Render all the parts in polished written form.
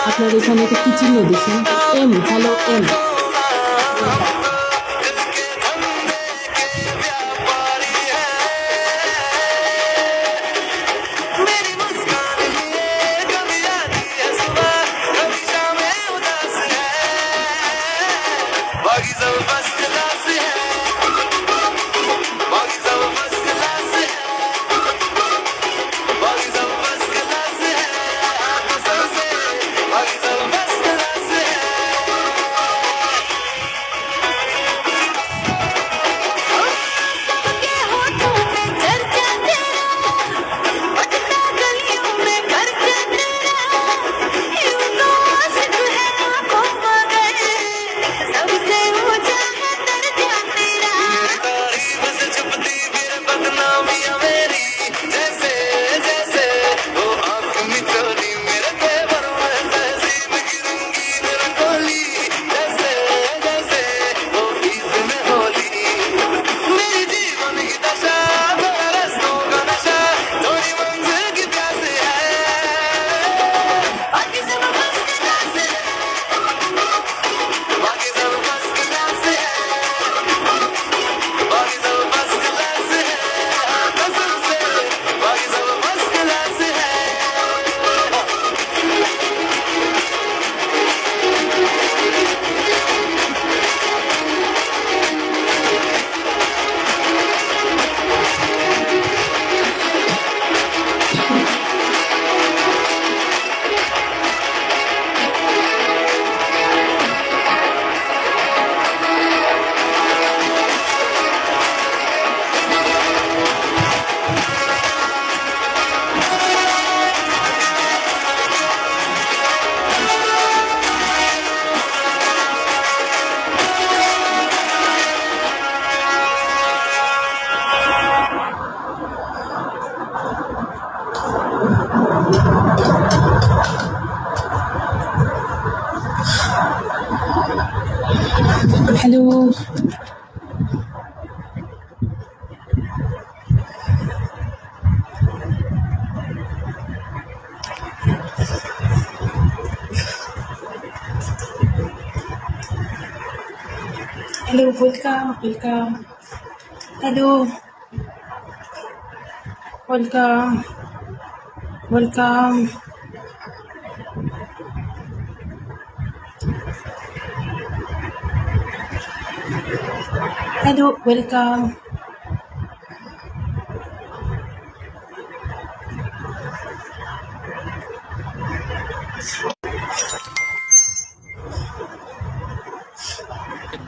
আপনার এখানে এটা কি চিহ্ন দিচ্ছেন? এম, ফলো এম। Hello. Hello, welcome welcome. Hello, welcome welcome. Hello, welcome.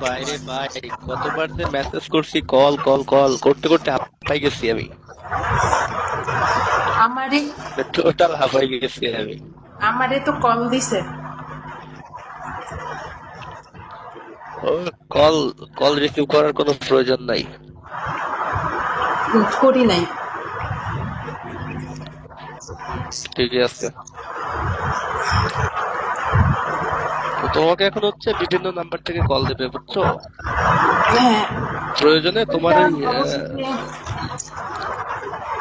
বাইরে ভাই, কতবার যে মেসেজ করছি, কল কল কল করতে করতে হাঁপাই গেছি আমি। আমারে টোটাল হাঁপাই গেছি আমি। আমারে তো কল দিছে। ও, কল কল রিসিভ করার কোনো প্রয়োজন নাই। করি নাই। ঠিকই আছে। তো তোমাকে এখন হচ্ছে বিভিন্ন নাম্বার থেকে কল দেবে, বুঝছো? হ্যাঁ, প্রয়োজনে তোমার এটা ওই অবশ্যই।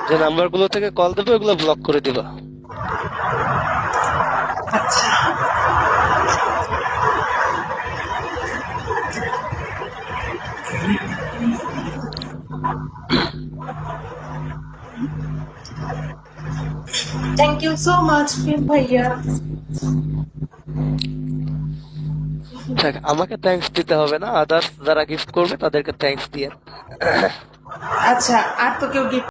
যে নাম্বার গুলো থেকে কল দেবে ওগুলো ব্লক করে দিবা। আচ্ছা, থ্যাংক ইউ সো মাচ ভাইয়া। দেখ, আমাকে থ্যাঙ্কস দিতে হবে না, আদার্স যারা গিফট করবে তাদেরকে থ্যাঙ্কস দিয়ে। আচ্ছা, আর তো কেউ গিফট